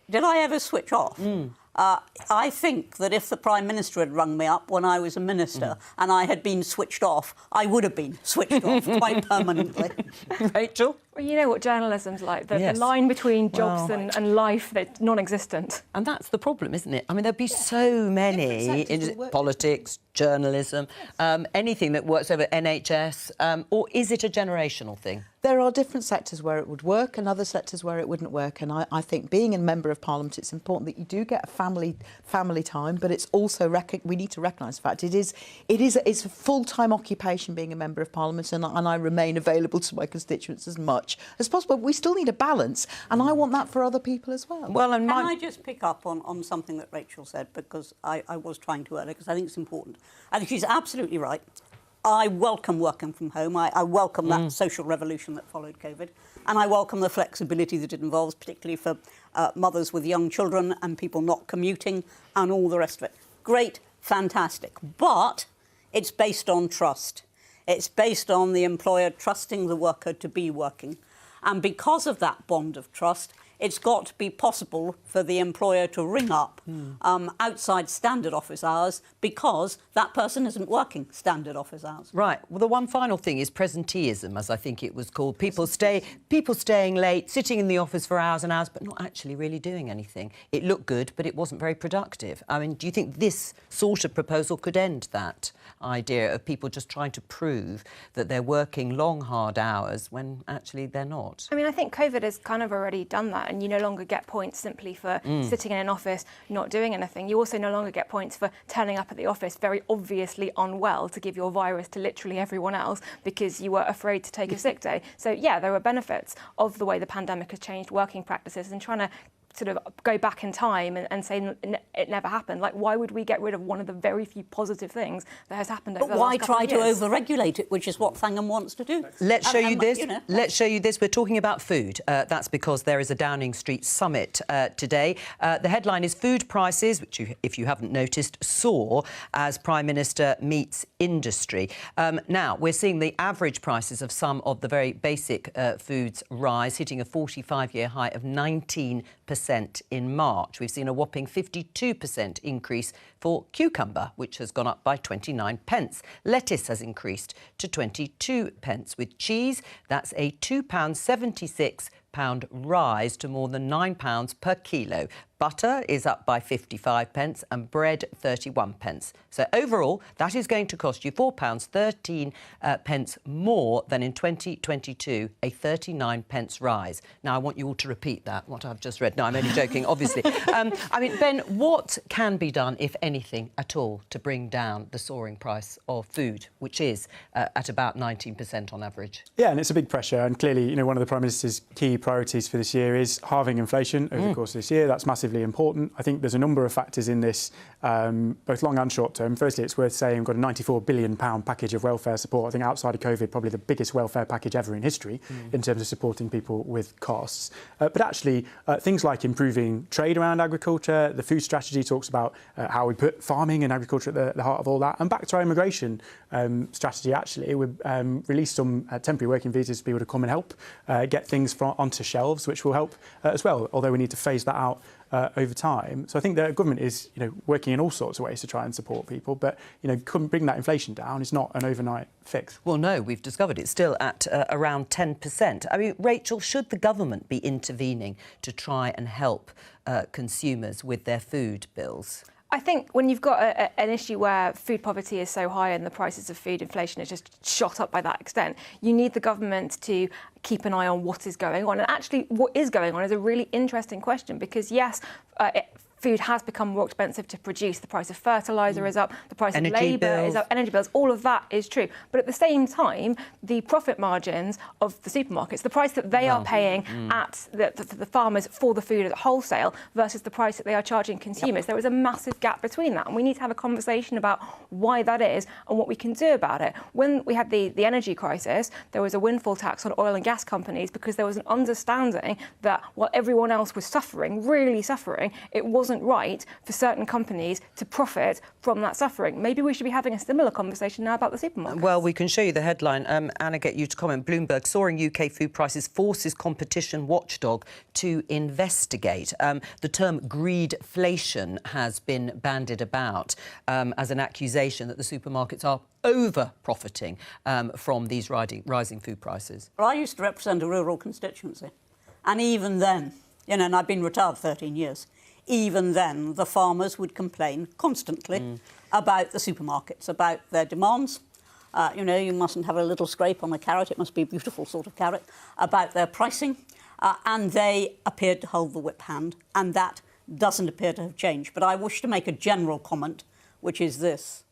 Speaker 9: Did I ever switch off? I think that if the Prime Minister had rung me up when I was a minister and I had been switched off, I would have been switched off quite permanently.
Speaker 1: Rachel?
Speaker 8: Well, you know what journalism's like. The line between jobs and life, that's non-existent.
Speaker 1: And that's the problem, isn't it? I mean, there'd be so many in politics, journalism, anything that works over NHS, or is it a generational thing?
Speaker 7: There are different sectors where it would work and other sectors where it wouldn't work. And I think being a member of Parliament, it's important that you do get a family time, but it's also we need to recognise the fact it's a full-time occupation being a member of Parliament, and I remain available to my constituents as much as possible. But we still need a balance, and I want that for other people as well.
Speaker 1: Well, and
Speaker 9: Can I just pick up on something that Rachel said, because I was trying to earlier, because I think it's important. I think she's absolutely right. I welcome working from home. I welcome that social revolution that followed COVID. And I welcome the flexibility that it involves, particularly for mothers with young children and people not commuting and all the rest of it. Great, fantastic. But it's based on trust. It's based on the employer trusting the worker to be working. And because of that bond of trust, It's got to be possible for the employer to ring up outside standard office hours because that person isn't working standard office hours.
Speaker 1: Right. Well, the one final thing is presenteeism, as I think it was called. People staying late, sitting in the office for hours and hours, but not actually really doing anything. It looked good, but it wasn't very productive. I mean, do you think this sort of proposal could end that idea of people just trying to prove that they're working long, hard hours when actually they're not?
Speaker 8: I mean, I think COVID has kind of already done that, and you no longer get points simply for sitting in an office not doing anything. You also no longer get points for turning up at the office very obviously unwell to give your virus to literally everyone else because you were afraid to take a sick day. So yeah, there are benefits of the way the pandemic has changed working practices, and trying to sort of go back in time and say it never happened. Like, why would we get rid of one of the very few positive things that has happened over the last couple of years?
Speaker 9: But why try to over-regulate it, which is what Thangham wants to do?
Speaker 1: Let's show you this. Let's show you this. We're talking about food. That's because there is a Downing Street summit today. The headline is Food Prices, which, if you haven't noticed, soar as Prime Minister meets industry. Now, we're seeing the average prices of some of the very basic foods rise, hitting a 45-year high of 19% in March. We've seen a whopping 52% increase for cucumber, which has gone up by 29 pence. Lettuce has increased to 22 pence. With cheese, that's a £2.76 rise to more than £9 per kilo. Butter is up by 55 pence and bread 31 pence. So overall, that is going to cost you £4.13 pence more than in 2022, a 39 pence rise. Now, I want you all to repeat that, what I've just read. No, I'm only joking, obviously. I mean, Ben, what can be done, if anything at all, to bring down the soaring price of food, which is at about 19% on average?
Speaker 6: Yeah, and it's a big pressure. And clearly, you know, one of the Prime Minister's key priorities for this year is halving inflation over the course of this year. That's massively important. I think there's a number of factors in this, both long and short term. Firstly, it's worth saying we've got a £94 billion package of welfare support. I think outside of COVID, probably the biggest welfare package ever in history in terms of supporting people with costs. But actually, things like improving trade around agriculture, the food strategy talks about how we put farming and agriculture at the heart of all that. And back to our immigration strategy, actually, we released some temporary working visas for people to come and help get things onto shelves, which will help as well, although we need to phase that out over time. So I think the government is, you know, working in all sorts of ways to try and support people, but, you know, bring that inflation down is not an overnight fix.
Speaker 1: Well, no, we've discovered it's still at around 10%. I mean, Rachel, should the government be intervening to try and help consumers with their food bills?
Speaker 8: I think when you've got an issue where food poverty is so high and the prices of food inflation is just shot up by that extent, you need the government to keep an eye on what is going on. And actually, what is going on is a really interesting question because, yes, food has become more expensive to produce. The price of fertiliser is up, the price of labour is up, energy bills, all of that is true. But at the same time, the profit margins of the supermarkets, the price that they are paying at the farmers for the food at wholesale versus the price that they are charging consumers, there is a massive gap between that. And we need to have a conversation about why that is and what we can do about it. When we had the energy crisis, there was a windfall tax on oil and gas companies because there was an understanding that while everyone else was suffering, really suffering, it wasn't right for certain companies to profit from that suffering. Maybe we should be having a similar conversation now about the supermarkets.
Speaker 1: Well, we can show you the headline. Anna, get you to comment. Bloomberg, soaring UK food prices forces competition watchdog to investigate. The term greedflation has been bandied about as an accusation that the supermarkets are over-profiting from these rising food prices.
Speaker 9: Well, I used to represent a rural constituency, and even then, you know, and I've been retired 13 years, even then the farmers would complain constantly about the supermarkets, about their demands. You know, you mustn't have a little scrape on a carrot, it must be a beautiful sort of carrot, about their pricing, and they appeared to hold the whip hand, and that doesn't appear to have changed. But I wish to make a general comment, which is this,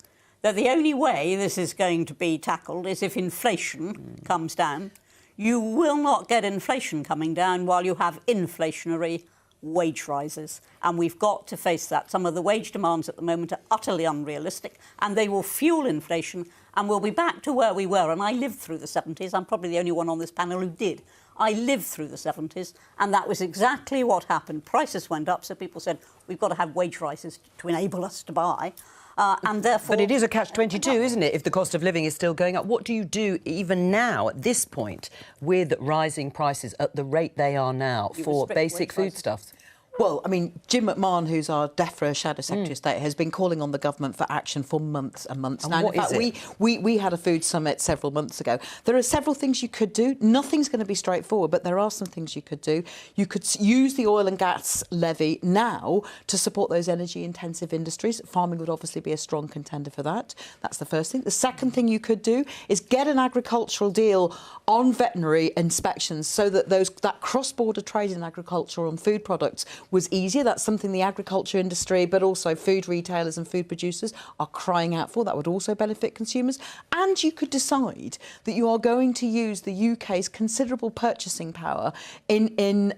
Speaker 9: that the only way this is going to be tackled is if inflation comes down. You will not get inflation coming down while you have inflationary wage rises, and we've got to face that. Some of the wage demands at the moment are utterly unrealistic, and they will fuel inflation, and we'll be back to where we were. And I lived through the 70s. I'm probably the only one on this panel who did. I lived through the 70s, and that was exactly what happened. Prices went up, so people said, we've got to have wage rises to enable us to buy. and therefore...
Speaker 1: But it is a catch-22, isn't it, if the cost of living is still going up? What do you do even now, at this point, with rising prices at the rate they are now for basic foodstuffs?
Speaker 7: Well, I mean, Jim McMahon, who's our DEFRA Shadow Secretary of State, has been calling on the government for action for months and months now.
Speaker 1: What
Speaker 7: In fact,
Speaker 1: is it?
Speaker 7: we had a food summit several months ago. There are several things you could do. Nothing's going to be straightforward, but there are some things you could do. You could use the oil and gas levy now to support those energy-intensive industries. Farming would obviously be a strong contender for that. That's the first thing. The second thing you could do is get an agricultural deal on veterinary inspections so that that cross-border trade in agriculture on food products was easier. That's something the agriculture industry, but also food retailers and food producers are crying out for. That would also benefit consumers. And you could decide that you are going to use the UK's considerable purchasing power in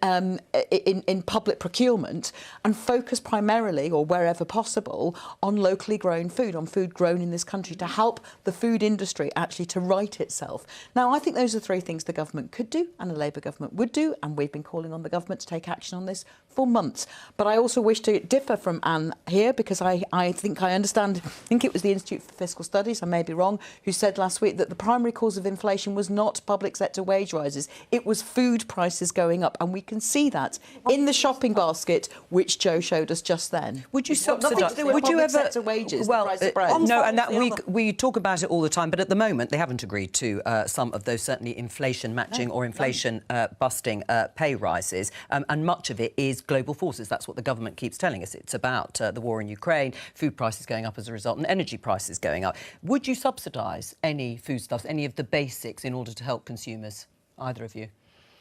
Speaker 7: public procurement and focus primarily, or wherever possible, on locally grown food, on food grown in this country, to help the food industry actually to right itself. Now, I think those are three things the government could do and a Labour government would do, and we've been calling on the government to take action on this for months. But I also wish to differ from Anne here, because I think I understand, I think it was the Institute for Fiscal Studies, I may be wrong, who said last week that the primary cause of inflation was not public sector wage rises, it was food prices going up. And we can see that in the shopping basket, which Joe showed us just then.
Speaker 1: Would you
Speaker 7: Nothing to do with public sector wages, the price of bread.
Speaker 1: No, and that we talk about it all the time, but at the moment they haven't agreed to some of those certainly inflation matching or inflation busting pay rises, and much of it is global forces. That's what the government keeps telling us. It's about the war in Ukraine, food prices going up as a result, and energy prices going up. Would you subsidise any foodstuffs, any of the basics, in order to help consumers? Either of you?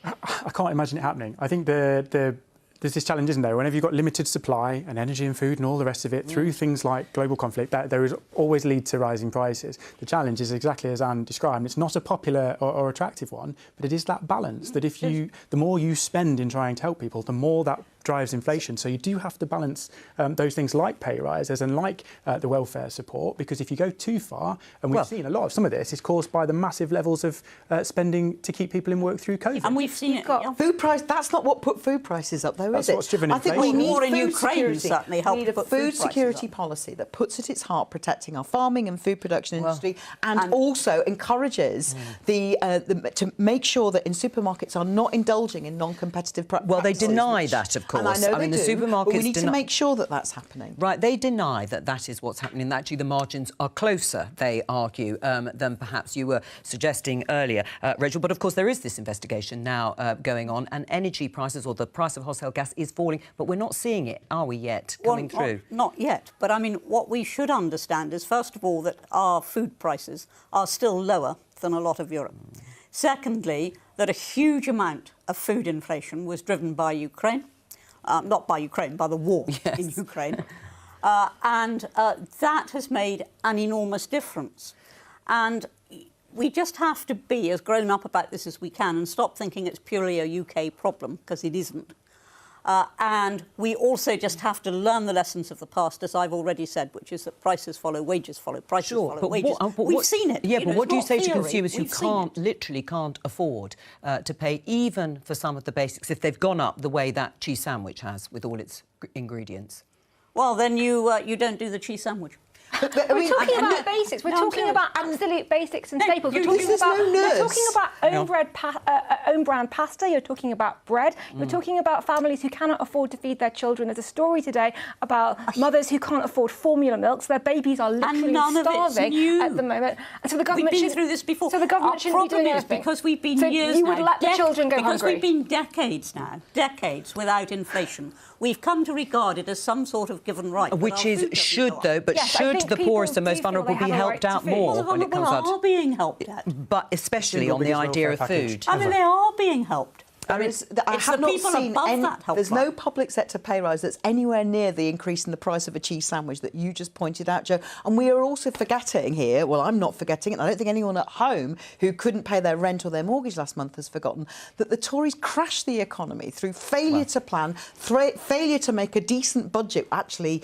Speaker 6: I can't imagine it happening. I think there's this challenge, isn't there? Whenever you've got limited supply and energy and food and all the rest of it, through things like global conflict, that there is always lead to rising prices. The challenge is exactly as Anne described. It's not a popular or attractive one, but it is that balance that if the more you spend in trying to help people, the more that drives inflation. So you do have to balance those things like pay rises and like the welfare support, because if you go too far, and we've seen a lot of some of this is caused by the massive levels of spending to keep people in work through COVID.
Speaker 9: And we've seen it.
Speaker 7: Food price, that's not what put food prices up, though,
Speaker 6: That's
Speaker 7: is it?
Speaker 6: what's driven
Speaker 7: I think
Speaker 6: inflation.
Speaker 7: we need
Speaker 9: War in
Speaker 7: food
Speaker 9: Ukraine
Speaker 7: security.
Speaker 9: certainly helped
Speaker 7: We need a
Speaker 9: put
Speaker 7: food
Speaker 9: food prices
Speaker 7: security
Speaker 9: up.
Speaker 7: policy that puts at its heart protecting our farming and food production industry, and also encourages to make sure that in supermarkets are not indulging in non-competitive practices.
Speaker 1: Well, they deny that, of course.
Speaker 7: And I know
Speaker 1: I mean,
Speaker 7: they
Speaker 1: the
Speaker 7: do,
Speaker 1: supermarkets
Speaker 7: but we need to
Speaker 1: deny-
Speaker 7: make sure that that's happening.
Speaker 1: Right, they deny that that is what's happening. Actually, the margins are closer, they argue, than perhaps you were suggesting earlier, Rachel. But, of course, there is this investigation now going on, and energy prices, or the price of wholesale gas, is falling. But we're not seeing it, are we, yet, coming through?
Speaker 9: Not yet. But, I mean, what we should understand is, first of all, that our food prices are still lower than a lot of Europe. Secondly, that a huge amount of food inflation was driven by Ukraine. Not by Ukraine, by the war in Ukraine. And that has made an enormous difference. And we just have to be as grown up about this as we can and stop thinking it's purely a UK problem, because it isn't. And we also just have to learn the lessons of the past, as I've already said, which is that prices follow wages, prices follow wages. We've seen it.
Speaker 1: Yeah, but what do you say to consumers who
Speaker 9: We've
Speaker 1: literally can't afford to pay even for some of the basics if they've gone up the way that cheese sandwich has with all its ingredients?
Speaker 9: Well, then you don't do the cheese sandwich.
Speaker 7: But, I mean,
Speaker 8: We're talking about basics. We're talking about absolute basics and staples. We're talking about own brand pasta. You're talking about bread. You're talking about families who cannot afford to feed their children. There's a story today about mothers who can't afford formula milk, so their babies are literally starving at the moment. And so the government
Speaker 9: We've been through this before.
Speaker 8: So the government shouldn't be doing anything.
Speaker 9: Because we've been years
Speaker 8: you
Speaker 9: now.
Speaker 8: would let the children go
Speaker 9: because
Speaker 8: hungry.
Speaker 9: we've been decades without inflation. We've come to regard it as some sort of given right.
Speaker 1: Which is should the poorest and most vulnerable be helped out more when it comes out?
Speaker 9: They are being helped out.
Speaker 1: But especially on the idea of food.
Speaker 9: I mean, they are being helped.
Speaker 7: I mean, I have not seen there's no public sector pay rise that's anywhere near the increase in the price of a cheese sandwich that you just pointed out, Joe. And we are also forgetting here, well, I'm not forgetting it, and I don't think anyone at home who couldn't pay their rent or their mortgage last month has forgotten, that the Tories crashed the economy through failure to plan, failure to make a decent budget actually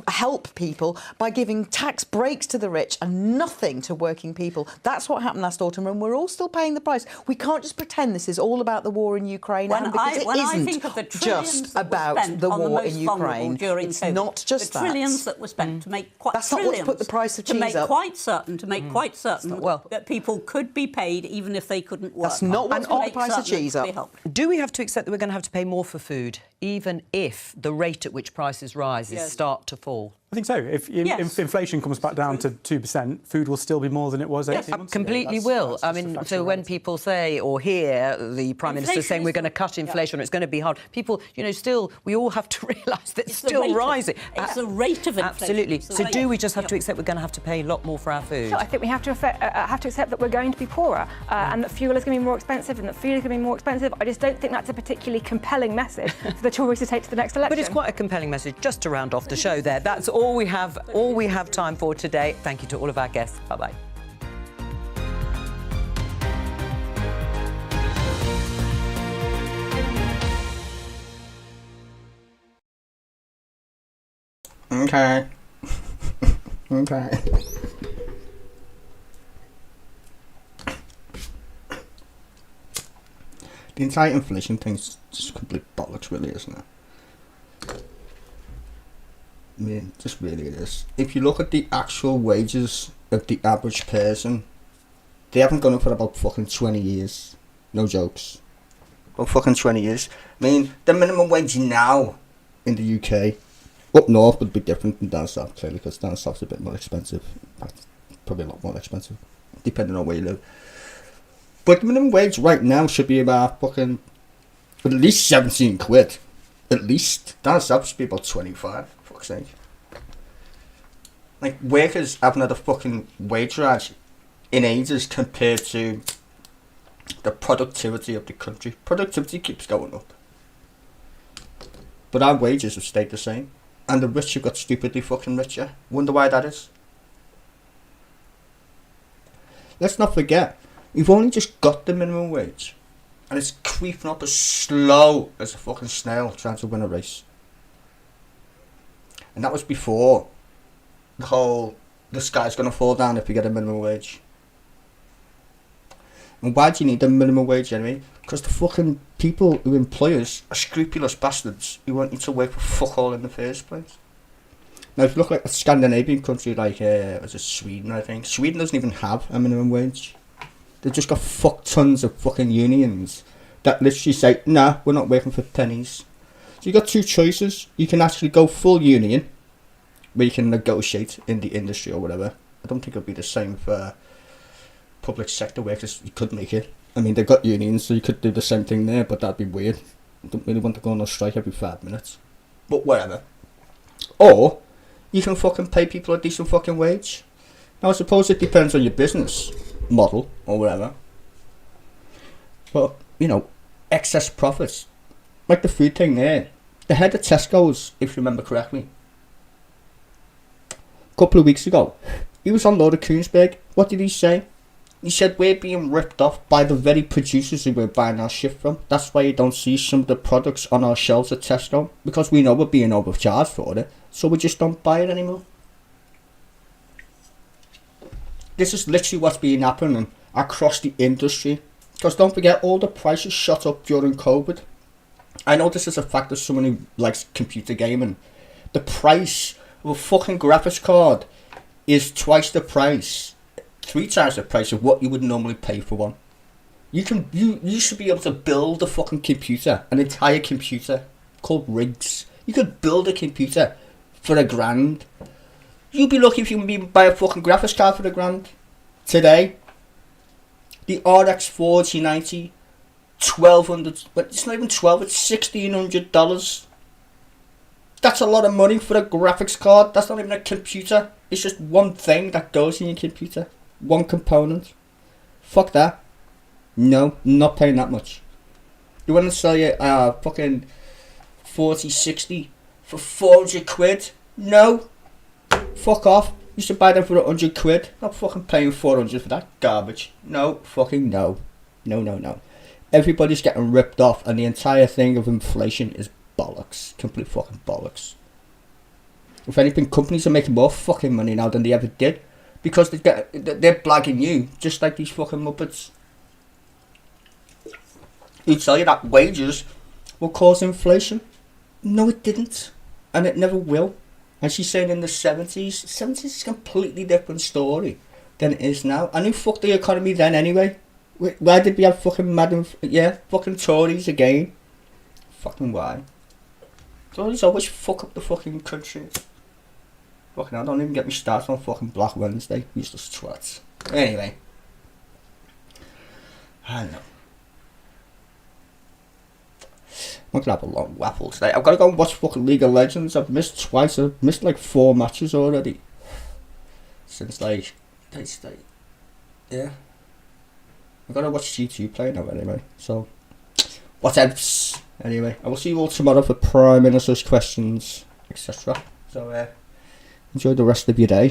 Speaker 7: help people by giving tax breaks to the rich and nothing to working people. That's what happened last autumn, and we're all still paying the price. We can't just pretend this is all about the war in Ukraine, because it isn't
Speaker 9: think of the
Speaker 7: just about the war in Ukraine. It's
Speaker 9: COVID,
Speaker 7: not just
Speaker 9: the trillions that were spent to make quite
Speaker 7: That's not what's put the price of cheese
Speaker 9: to make
Speaker 7: up.
Speaker 9: quite certain that people could be paid even if they couldn't work.
Speaker 7: That's not what's put the price of cheese up.
Speaker 1: Do we have to accept that we're going to have to pay more for food, even if the rate at which prices rise start to fall?
Speaker 6: I think so. If inflation comes back down to 2%, food will still be more than it was 18 months ago.
Speaker 1: Completely will. I mean, so when people say or hear the Prime Minister saying we're going to cut inflation, or it's going to be hard, people, still, we all have to realise that it's still rising.
Speaker 9: It's the rate of inflation.
Speaker 1: Absolutely. So do we just have to accept we're going to have to pay a lot more for our food?
Speaker 8: Sure, I think we have to accept that we're going to be poorer and that fuel is going to be more expensive and that food is going to be more expensive. I just don't think that's a particularly compelling message for the Tories to take to the next election.
Speaker 1: But it's quite a compelling message. Just to round off the show there, that's all we have time for today. Thank you to all of our guests. Bye-bye.
Speaker 10: Okay. Okay. The entire inflation thing's just complete bollocks, really, isn't it? I mean, just really it is. If you look at the actual wages of the average person, they haven't gone up for about fucking 20 years. No jokes. About fucking 20 years. I mean, the minimum wage now in the UK, up north would be different than down south, clearly, because down south's a bit more expensive. In fact, probably a lot more expensive, depending on where you live. But the minimum wage right now should be about fucking at least 17 quid. At least. Down south should be about 25. Fuck's sake. Like, workers haven't had a fucking wage rise in ages compared to the productivity of the country. Productivity keeps going up. But our wages have stayed the same. And the rich have got stupidly fucking richer. Wonder why that is. Let's not forget, we've only just got the minimum wage. And it's creeping up as slow as a fucking snail trying to win a race. And that was before the whole, the sky's going to fall down if you get a minimum wage. And why do you need a minimum wage anyway? Because the fucking people who employ us are scrupulous bastards who want you to work for fuck all in the first place. Now, if you look like a Scandinavian country like, was it Sweden, I think? Sweden doesn't even have a minimum wage. They've just got fuck tons of fucking unions that literally say, nah, we're not working for pennies. So you've got two choices. You can actually go full union, where you can negotiate in the industry or whatever. I don't think it'll be the same for public sector workers. You could make it. I mean, they've got unions, so you could do the same thing there, but that'd be weird. I don't really want to go on a strike every 5 minutes. But whatever. Or, you can fucking pay people a decent fucking wage. Now, I suppose it depends on your business model or whatever. But, excess profits. Like the food thing there. The head of Tesco's, if you remember correctly, a couple of weeks ago, he was on Laura Koonsberg. What did he say? He said we're being ripped off by the very producers who we're buying our shit from. That's why you don't see some of the products on our shelves at Tesco, because we know we're being overcharged for it, so we just don't buy it anymore. This is literally what's been happening across the industry. Because don't forget, all the prices shot up during COVID. I know this is a fact of someone who likes computer gaming. The price of a fucking graphics card is twice the price, 3 times the price of what you would normally pay for one. You should be able to build a fucking computer, an entire computer called rigs. You could build a computer for $1,000. You'd be lucky if you can buy a fucking graphics card for $1,000 today. The RX 4090, $1,200, but it's not even 12, it's $1,600. That's a lot of money for a graphics card. That's not even a computer. It's just one thing that goes in your computer. One component. Fuck that. No, not paying that much. You want to sell you a fucking 4060 for 400 quid? No. Fuck off. You should buy them for 100 quid. Not fucking paying 400 for that garbage. No, fucking no. No. Everybody's getting ripped off, and the entire thing of inflation is bollocks. Complete fucking bollocks. If anything, companies are making more fucking money now than they ever did. Because they're blagging you, just like these fucking Muppets. Who tell you that wages will cause inflation. No, it didn't. And it never will. And she's saying in the 70s, 70s is a completely different story than it is now. And who fucked the economy then anyway? Why did we have fucking fucking Tories again? Fucking why? Tories always fuck up the fucking country. Fucking hell, don't even get me started on fucking Black Wednesday. Useless twats. Anyway. I don't know. I'm gonna have a long waffle today. I've got to go and watch fucking League of Legends. I've missed twice. I've missed like 4 matches already. Since like... Yeah. I've got to watch G2 play now anyway. So... whatever. Anyway, I will see you all tomorrow for Prime Minister's questions, etc. So, enjoy the rest of your day.